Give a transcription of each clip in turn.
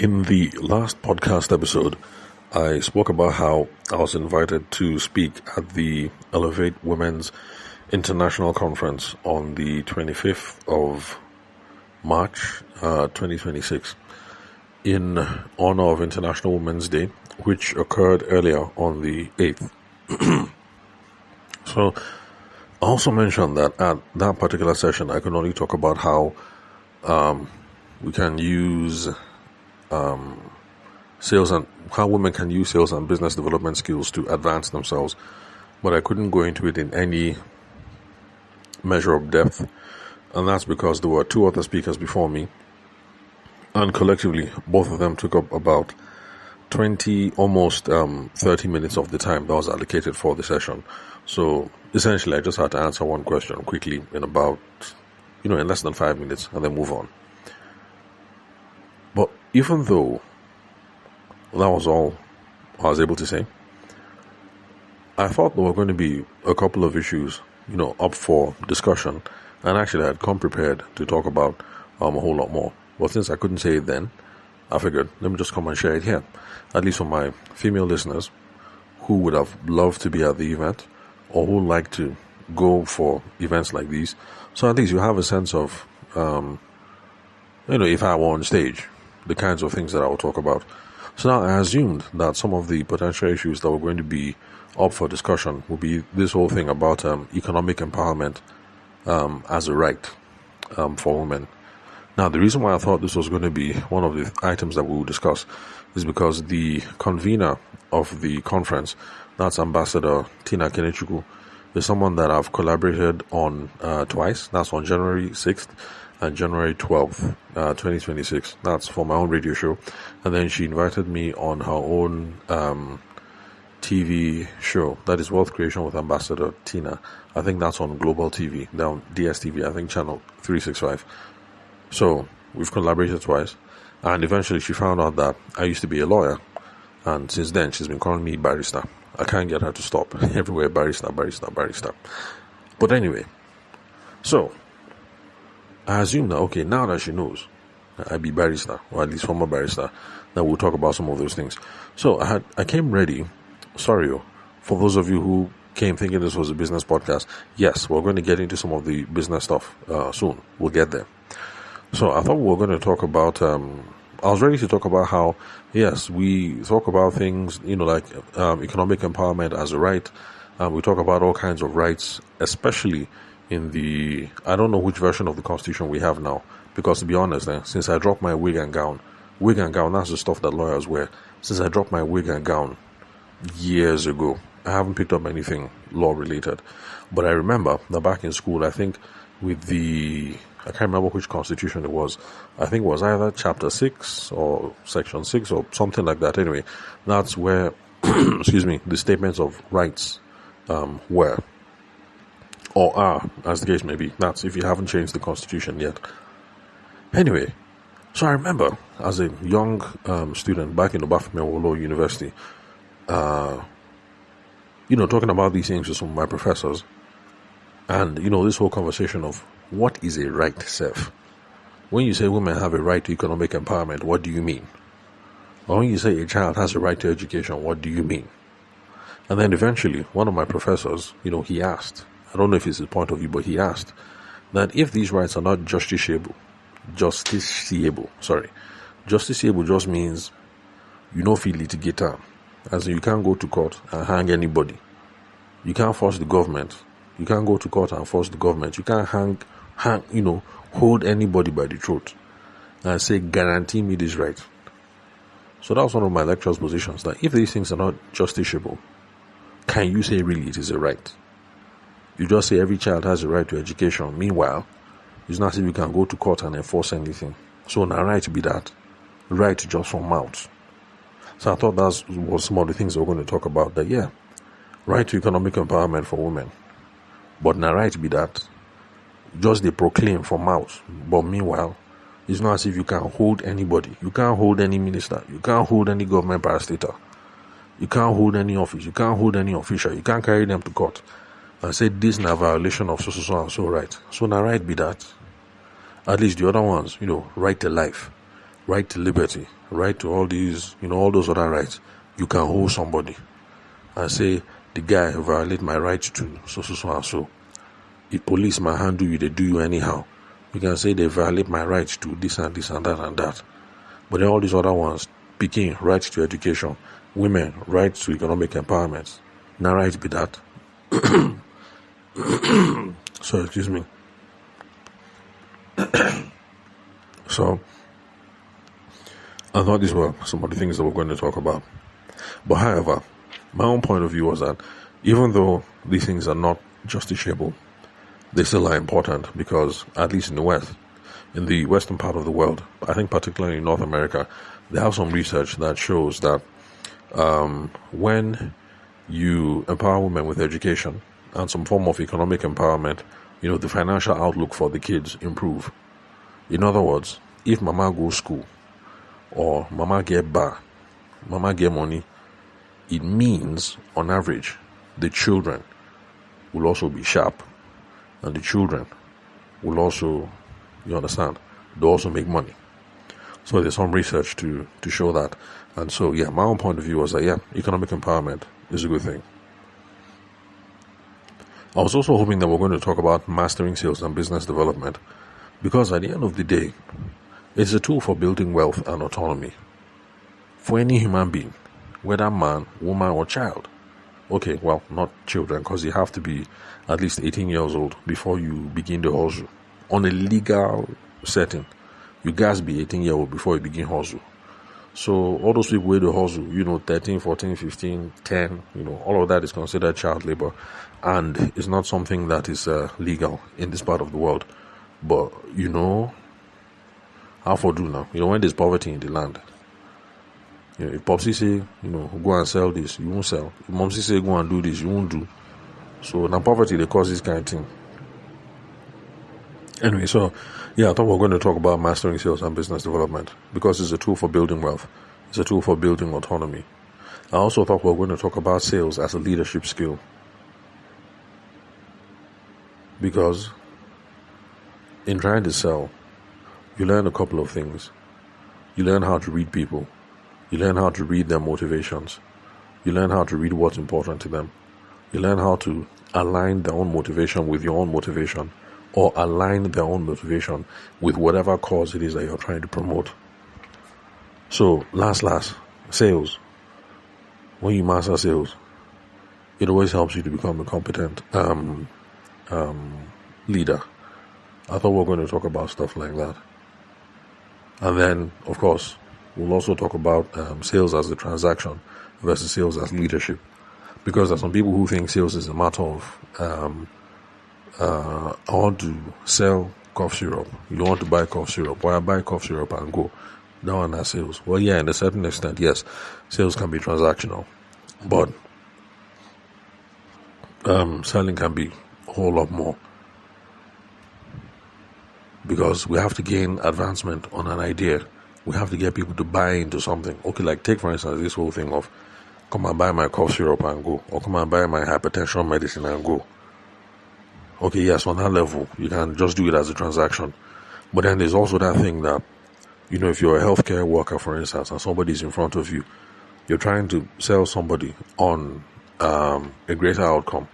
In the last podcast episode, I spoke about how I was invited to speak at the Elevate Women's International Conference on the 25th of March 2026 in honor of International Women's Day, which occurred earlier on the 8th. So I also mentioned that at that particular session, I can only talk about how we can use sales and how women can use sales and business development skills to advance themselves, but I couldn't go into it in any measure of depth, and that's because there were two other speakers before me, and collectively both of them took up about 30 minutes of the time that was allocated for the session. So essentially I just had to answer one question quickly in less than 5 minutes and then move on. But even though that was all I was able to say, I thought there were going to be a couple of issues, up for discussion, and actually I had come prepared to talk about a whole lot more. But since I couldn't say it then, I figured, let me just come and share it here, at least for my female listeners who would have loved to be at the event or who like to go for events like these. So at least you have a sense of, if I were on stage, the kinds of things that I will talk about. So now I assumed that some of the potential issues that were going to be up for discussion would be this whole thing about economic empowerment as a right for women. Now, the reason why I thought this was going to be one of the items that we will discuss is because the convener of the conference, that's Ambassador Tina Kenechukwu, is someone that I've collaborated on twice. That's on January 6th and January 12th, 2026. That's for my own radio show. And then she invited me on her own TV show, that is Wealth Creation with Ambassador Tina. I think that's on Global TV, down DSTV, I think channel 365. So we've collaborated twice, and eventually she found out that I used to be a lawyer, and since then she's been calling me barrister. I can't get her to stop. Everywhere, barrister. But anyway, so I assume that, okay, now that she knows I be barrister, or at least former barrister, that we'll talk about some of those things. So I came ready. Sorry, for those of you who came thinking this was a business podcast, yes, we're going to get into some of the business stuff soon. We'll get there. So I thought we were going to talk about, I was ready to talk about how, yes, we talk about things, like economic empowerment as a right. We talk about all kinds of rights, especially in I don't know which version of the Constitution we have now, because to be honest, since I dropped my wig and gown, that's the stuff that lawyers wear. Since I dropped my wig and gown years ago, I haven't picked up anything law related. But I remember that back in school, I think with I can't remember which constitution it was. I think it was either chapter 6 or section 6 or something like that. Anyway, that's where, the statements of rights were, or are, as the case may be. That's if you haven't changed the constitution yet. Anyway, so I remember as a young student back in Obafemi Law University, talking about these things with some of my professors, and this whole conversation of what is a right self. When you say women have a right to economic empowerment, what do you mean? Or when you say a child has a right to education, what do you mean? And then eventually, one of my professors, he asked, I don't know if it's his point of view, but he asked that if these rights are not justiciable just means you don't feel litigate, as in you can't go to court and hang anybody. You can't force the government. You can't go to court and force the government. You can't hold anybody by the throat and say, guarantee me this right. So that was one of my lecturer's positions, that if these things are not justiciable, can you say really it is a right? You just say every child has a right to education. Meanwhile, it's not as if you can go to court and enforce anything. So now right be that. Right just from mouth. So I thought that was some of the things we're going to talk about. That, yeah, right to economic empowerment for women. But now right be that. Just they proclaim from mouth. But meanwhile, it's not as if you can hold anybody. You can't hold any minister. You can't hold any government parastatal. You can't hold any office. You can't hold any official. You can't carry them to court and say this is a violation of so and so right. So now right be that. At least the other ones, right to life, right to liberty, right to all these, all those other rights. You can hold somebody and say, the guy violate my right to so and so. If police might handle you, they do you anyhow. You can say they violate my right to this and this and that and that. But then all these other ones, picking right to education, women, right to economic empowerment. Now right be that. So excuse me. So I thought these were some of the things that we're going to talk about. But however, my own point of view was that even though these things are not justiciable, they still are important because, at least in the West, in the western part of the world, I think particularly in North America, they have some research that shows that when you empower women with education and some form of economic empowerment, the financial outlook for the kids improve. In other words, if mama goes school or mama get bar, mama get money, it means on average the children will also be sharp, and the children will also, you understand, they also make money. So there's some research to show that. And so, my own point of view was that, economic empowerment is a good thing. I was also hoping that we're going to talk about mastering sales and business development, because at the end of the day, it's a tool for building wealth and autonomy for any human being, whether man, woman, or child. Okay, well, not children, because you have to be at least 18 years old before you begin the hustle. On a legal setting, you guys be 18 years old before you begin hustle. So all those people with the hustle, 13, 14, 15, 10, all of that is considered child labor, and it's not something that is legal in this part of the world. But how for do now? When there's poverty in the land, if Popsy say, go and sell this, you won't sell. If Momsy say, go and do this, you won't do. So now poverty, they cause this kind of thing. Anyway, so, I thought we were going to talk about mastering sales and business development because it's a tool for building wealth. It's a tool for building autonomy. I also thought we were going to talk about sales as a leadership skill, because in trying to sell, you learn a couple of things. You learn how to read people. You learn how to read their motivations. You learn how to read what's important to them. You learn how to align their own motivation with your own motivation, or align their own motivation with whatever cause it is that you're trying to promote. So, last, sales. When you master sales, it always helps you to become a competent leader. I thought we were going to talk about stuff like that. And then, of course, we'll also talk about sales as a transaction versus sales as leadership. Because there's some people who think sales is a matter of I want to sell cough syrup. You want to buy cough syrup. Why I buy cough syrup and go. That one is sales. Well, in a certain extent, yes, sales can be transactional. But selling can be a whole lot more. Because we have to gain advancement on an idea. We have to get people to buy into something. Okay, like take for instance this whole thing of come and buy my cough syrup and go, or come and buy my hypertension medicine and go. Okay, yes, on that level, you can just do it as a transaction. But then there's also that thing that, if you're a healthcare worker, for instance, and somebody's in front of you, you're trying to sell somebody on a greater outcome.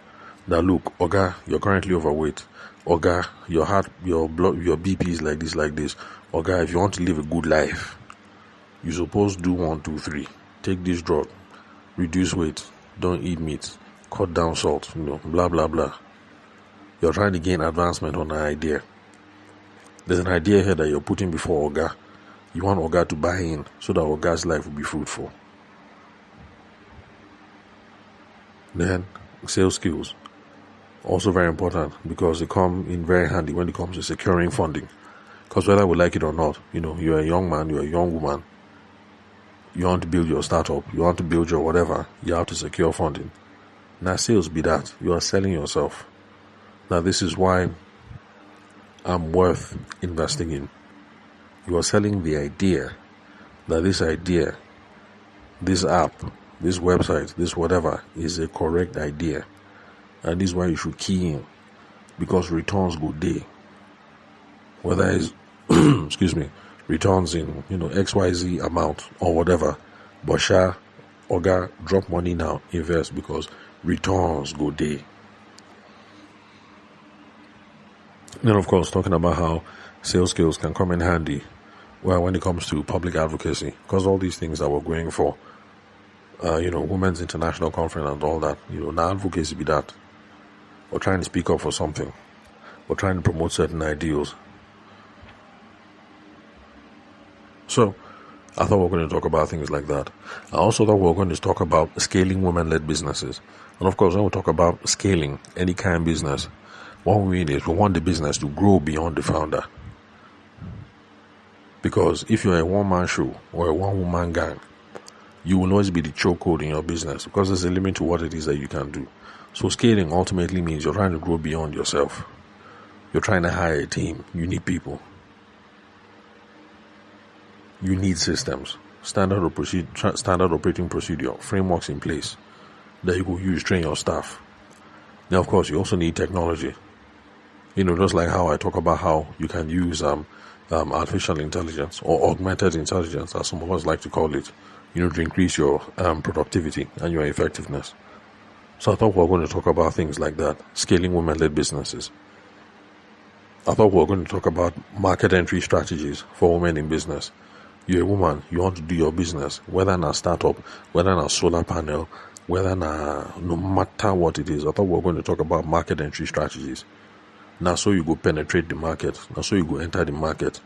That look, Oga, you're currently overweight. Oga, your heart, your blood, your BP is like this. Oga, if you want to live a good life, you're supposed to do 1, 2, 3. Take this drug, reduce weight, don't eat meat, cut down salt, blah, blah, blah. You're trying to gain advancement on an idea. There's an idea here that you're putting before Oga. You want Oga to buy in so that Oga's life will be fruitful. Then, sales skills. Also very important because they come in very handy when it comes to securing funding. Because whether we like it or not, you're a young man, you're a young woman, you want to build your startup, you want to build your whatever, you have to secure funding. Now sales be that. You are selling yourself. Now this is why I'm worth investing in. You are selling the idea that this idea, this app, this website, this whatever is a correct idea. And this is why you should key in, because returns go day. Whether it's returns in, XYZ amount or whatever. But Oga, drop money now, invest, because returns go day. Then, of course, talking about how sales skills can come in handy when it comes to public advocacy, because all these things that we're going for, Women's International Conference and all that, now advocacy be that. We're trying to speak up for something. We're trying to promote certain ideals. So, I thought we were going to talk about things like that. I also thought we were going to talk about scaling women-led businesses. And of course, when we talk about scaling any kind of business, what we mean is we want the business to grow beyond the founder. Because if you're a one-man show or a one-woman gang, you will always be the chokehold in your business, because there's a limit to what it is that you can do. So scaling ultimately means you're trying to grow beyond yourself. You're trying to hire a team. You need people. You need systems, standard operating procedure, frameworks in place that you will use, train your staff. Now, of course, you also need technology. Just like how I talk about how you can use artificial intelligence or augmented intelligence, as some of us like to call it, to increase your productivity and your effectiveness. So I thought we were going to talk about things like that, scaling women-led businesses. I thought we were going to talk about market entry strategies for women in business. You're a woman, you want to do your business, whether in a startup, whether in a solar panel, whether no matter what it is. I thought we were going to talk about market entry strategies. Now, so you go penetrate the market. Now, so you go enter the market.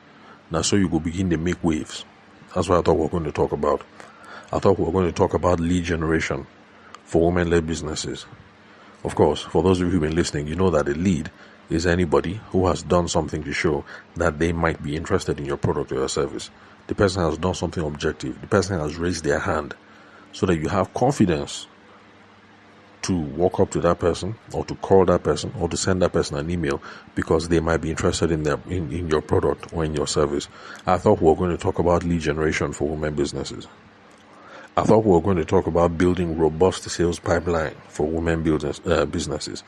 Now, so you go begin to make waves. That's what I thought we were going to talk about. I thought we were going to talk about lead generation for women-led businesses. Of course, for those of you who've been listening, you know that a lead is anybody who has done something to show that they might be interested in your product or your service. The person has done something objective. The person has raised their hand so that you have confidence to walk up to that person or to call that person or to send that person an email because they might be interested in your product or in your service. I thought we were going to talk about lead generation for women businesses. I thought we were going to talk about building robust sales pipeline for women businesses.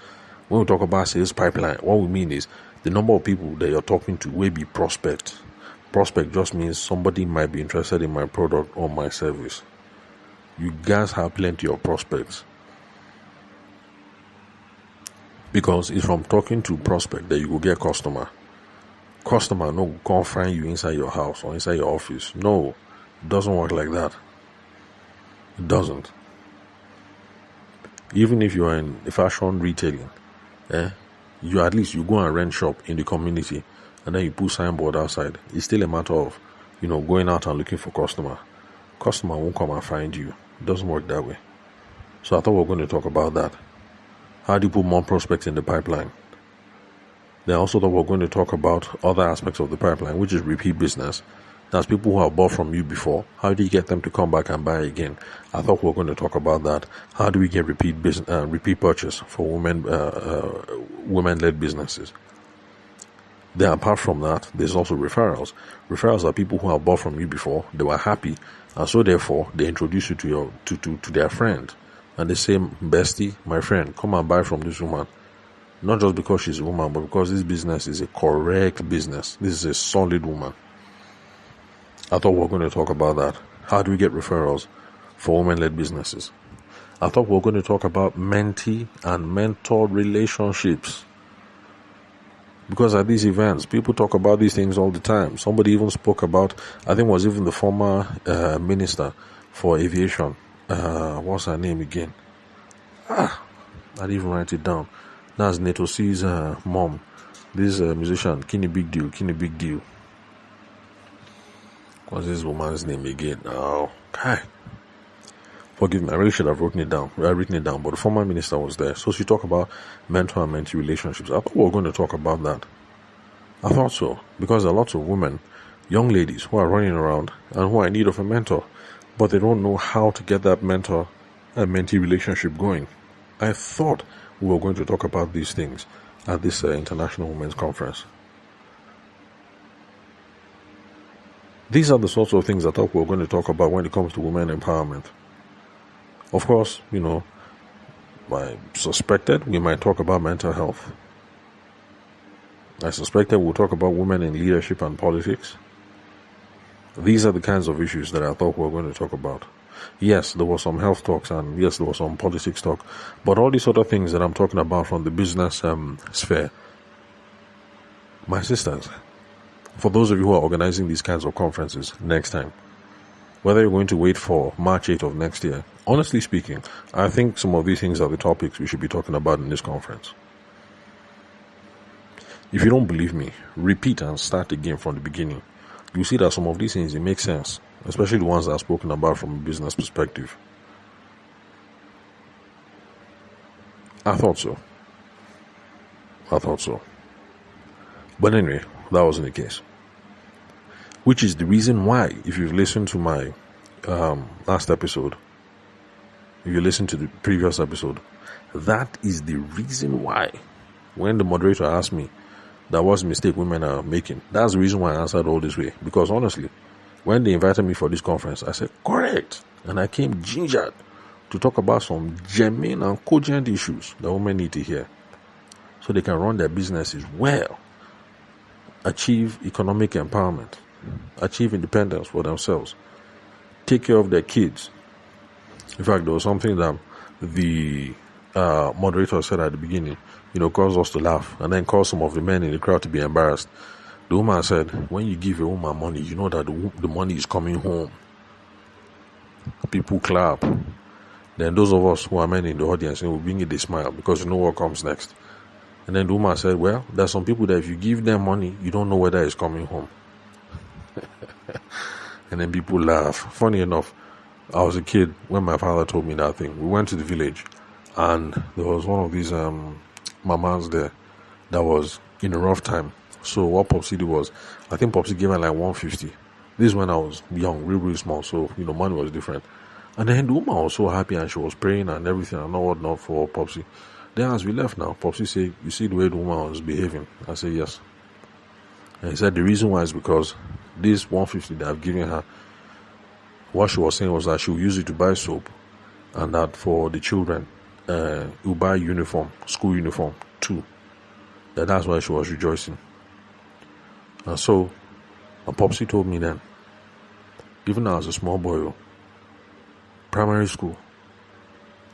When we talk about sales pipeline, what we mean is the number of people that you're talking to will be prospect. Prospect just means somebody might be interested in my product or my service. You guys have plenty of prospects. Because it's from talking to prospect that you will get customer. Customer no can't find you inside your house or inside your office. No, it doesn't work like that. It doesn't. Even if you are in fashion retailing, you at least you go and rent shop in the community and then you put signboard outside. It's still a matter of, going out and looking for customer. Customer won't come and find you. It doesn't work that way. So I thought we were going to talk about that. How do you put more prospects in the pipeline? Then also thought we were going to talk about other aspects of the pipeline, which is repeat business. That's people who have bought from you before. How do you get them to come back and buy again? I thought we were going to talk about that. How do we get repeat purchase for women-led businesses? Then apart from that, there's also referrals. Referrals are people who have bought from you before. They were happy, and so therefore they introduce you to their friend, and they say, "Bestie, my friend, come and buy from this woman." Not just because she's a woman, but because this business is a correct business. This is a solid woman. I thought we were going to talk about that. How do we get referrals for women-led businesses? I thought we were going to talk about mentee and mentor relationships. Because at these events, people talk about these things all the time. Somebody even spoke about, I think it was even the former minister for aviation. What's her name again? I didn't even write it down. That's Neto C's mom. This musician, Kenny Big Deal. What's this woman's name again? Oh, okay. Forgive me, I really should have written it down, but the former minister was there. So she talked about mentor and mentee relationships. I thought we were going to talk about that. I thought so, because there are lots of women, young ladies, who are running around and who are in need of a mentor, but they don't know how to get that mentor and mentee relationship going. I thought we were going to talk about these things at this International Women's Conference. These are the sorts of things I thought we were going to talk about when it comes to women empowerment. Of course, I suspected we might talk about mental health. I suspected we'll talk about women in leadership and politics. These are the kinds of issues that I thought we were going to talk about. Yes, there was some health talks, and yes, there was some politics talk, but all these other things that I'm talking about from the business sphere. My sisters, for those of you who are organizing these kinds of conferences next time, whether you're going to wait for March 8th of next year, honestly speaking, I think some of these things are the topics we should be talking about in this conference. If you don't believe me, repeat and start again from the beginning. You see that some of these things, it makes sense, especially the ones that are spoken about from a business perspective. I thought so. But anyway, that wasn't the case. Which is the reason why, if you've listened to my last episode, if you listened to the previous episode, that is the reason why, when the moderator asked me, that was a mistake women are making, that's the reason why I answered all this way. Because honestly, when they invited me for this conference, I said, correct. And I came gingered to talk about some genuine and cogent issues that women need to hear, so they can run their businesses well, achieve economic empowerment, achieve independence for themselves, take care of their kids. In fact, there was something that the moderator said at the beginning, caused us to laugh, and then caused some of the men in the crowd to be embarrassed. The woman said, when you give a woman money, you know that the money is coming home. People clap. Then those of us who are men in the audience, will bring it a smile, because you know what comes next. And then the woman said, well, there's some people that if you give them money, you don't know whether it's coming home. And then people laugh. Funny enough, I was a kid when my father told me that thing. We went to the village, and there was one of these mamas there that was in a rough time. So what Popsy did was, I think Popsy gave her like 150. This is when I was young, really small, so money was different. And then the woman was so happy, and she was praying and everything and all whatnot for Popsy. Then as we left now, Popsy said, you see the way the woman was behaving? I said, yes. And he said the reason why is because this 150 that I've given her, what she was saying was that she will use it to buy soap, and that for the children, will buy uniform, school uniform too. That's why she was rejoicing. And so, Popsy told me then, even as a small boy, primary school,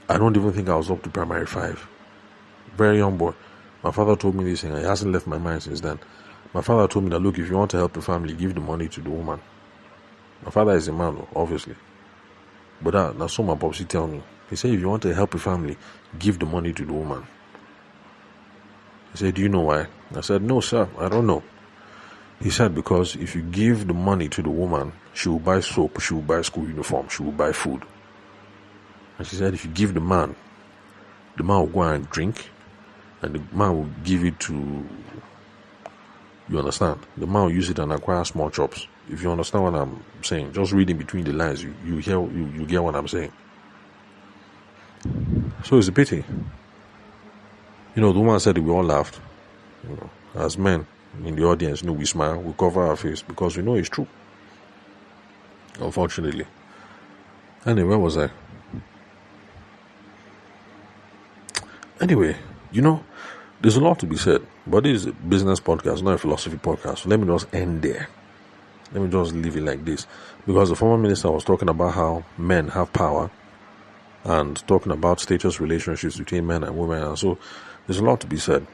I don't even think I was up to primary 5. Very young boy. My father told me this, and it hasn't left my mind since then. My father told me that, look, if you want to help the family, give the money to the woman. My father is a man, obviously. But that's what my Popsy tell me. He said, if you want to help a family, give the money to the woman. He said, do you know why? I said, no, sir, I don't know. He said, because if you give the money to the woman, she will buy soap, she will buy school uniform, she will buy food. And she said, if you give the man will go and drink, and the man will give it to, you understand? The man will use it and acquire small chops. If you understand what I'm saying, just reading between the lines, you get what I'm saying. So it's a pity. The woman said that we all laughed. As men in the audience, we smile, we cover our face because we know it's true. Unfortunately. Anyway, where was I? Anyway, there's a lot to be said, but this is a business podcast, not a philosophy podcast. So let me just end there. Let me just leave it like this. Because the former minister was talking about how men have power and talking about status relationships between men and women. And so there's a lot to be said.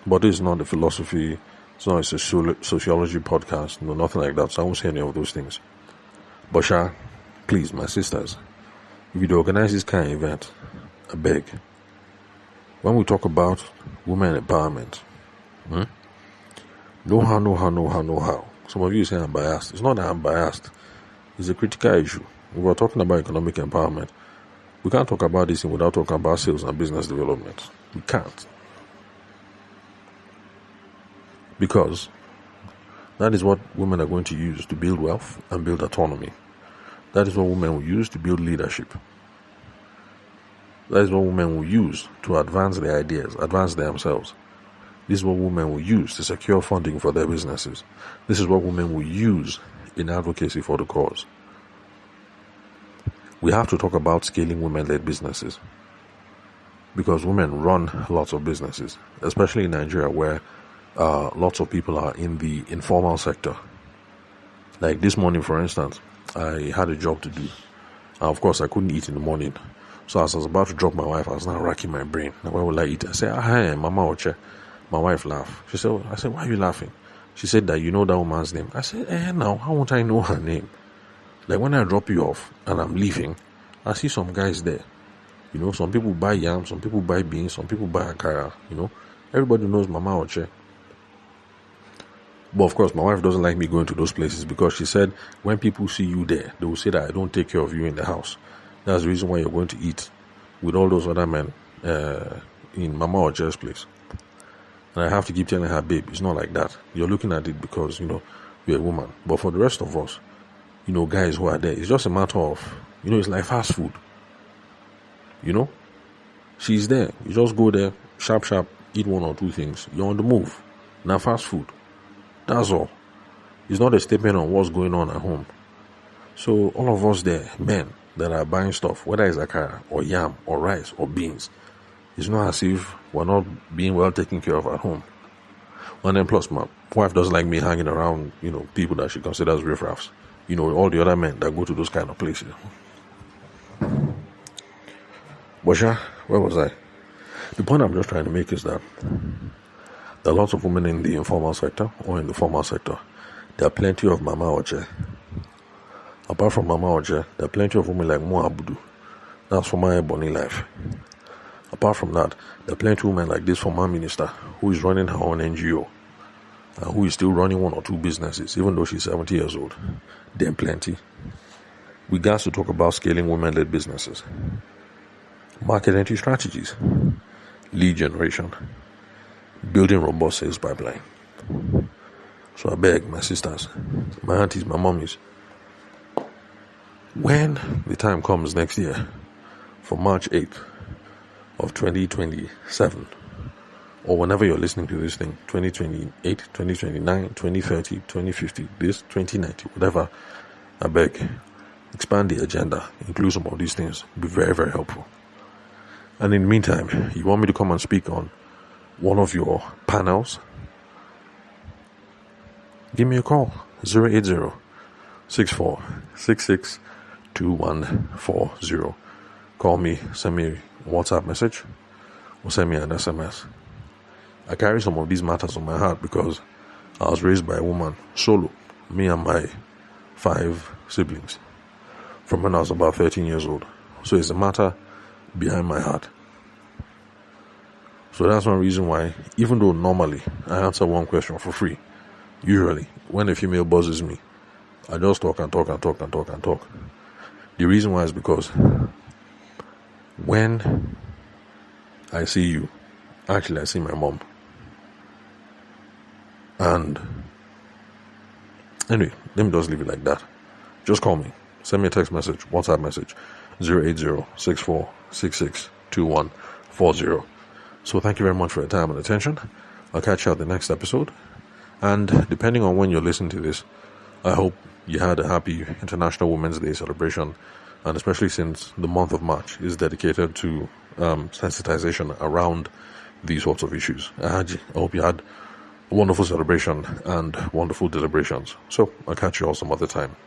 But this is not a philosophy, it's not a sociology podcast, nothing like that. So I won't say any of those things. But please, my sisters, if you organize this kind of event, I beg, when we talk about women empowerment, know how. Some of you say I'm biased. It's not that I'm biased. It's a critical issue. If we're talking about economic empowerment, we can't talk about this without talking about sales and business development. We can't. Because that is what women are going to use to build wealth and build autonomy. That is what women will use to build leadership. That is what women will use to advance their ideas, advance themselves. This is what women will use to secure funding for their businesses. This is what women will use in advocacy for the cause. We have to talk about scaling women-led businesses, because women run lots of businesses, especially in Nigeria, where lots of people are in the informal sector. Like this morning, for instance, I had a job to do. And of course, I couldn't eat in the morning. So as I was about to drop my wife, I was now racking my brain. Now, where will I eat? I said, hi, Mama Oche. My wife laughed. She said, I said, why are you laughing? She said that you know that woman's name. I said, now, how won't I know her name? Like when I drop you off and I'm leaving, I see some guys there. You know, some people buy yam, some people buy beans, some people buy akara. You know, everybody knows Mama Oche. But of course, my wife doesn't like me going to those places because she said when people see you there, they will say that I don't take care of you in the house. That's the reason why you're going to eat with all those other men in Mama Oche's place. And I have to keep telling her, babe, it's not like that. You're looking at it because, you know, you're a woman. But for the rest of us, you know, guys who are there, it's just a matter of, you know, it's like fast food. You know, she's there. You just go there, sharp, eat one or two things. You're on the move. Now fast food. That's all. It's not a statement on what's going on at home. So all of us there, men that are buying stuff, whether it's akara or yam or rice or beans, it's not as if we're not being well taken care of at home. And then plus my wife doesn't like me hanging around, you know, people that she considers riffraffs. You know, all the other men that go to those kind of places. But where was I? The point I'm just trying to make is that there are lots of women in the informal sector or in the formal sector. There are plenty of Mama Oche. Apart from Mama Oche, there are plenty of women like Mo Abudu. That's for my Bonny life. Apart from that, there are plenty of women like this former minister who is running her own NGO and who is still running one or two businesses, even though she's 70 years old. Then plenty. We got to talk about scaling women-led businesses, market entry strategies, lead generation, building robust sales pipeline. So I beg my sisters, my aunties, my mummies, when the time comes next year for March 8th of 2027, or whenever you're listening to this thing, 2028, 2029, 2030, 2050, this, 2090, whatever, I beg, expand the agenda, include some of these things, be very, very helpful. And in the meantime, you want me to come and speak on one of your panels? Give me a call, 080-6466-2140. Call me, send me a WhatsApp message, or send me an SMS. I carry some of these matters on my heart because I was raised by a woman, solo, me and my 5 siblings, from when I was about 13 years old. So it's a matter behind my heart. So that's one reason why, even though normally I answer one question for free, usually when a female buzzes me, I just talk. The reason why is because when I see you, actually I see my mom. And anyway, let me just leave it like that. Just call me. Send me a text message, WhatsApp message, 080-6466-2140. So thank you very much for your time and attention. I'll catch you at the next episode. And depending on when you're listening to this, I hope you had a happy International Women's Day celebration. And especially since the month of March is dedicated to sensitization around these sorts of issues. I hope you had a wonderful celebration and wonderful deliberations. So I'll catch you all some other time.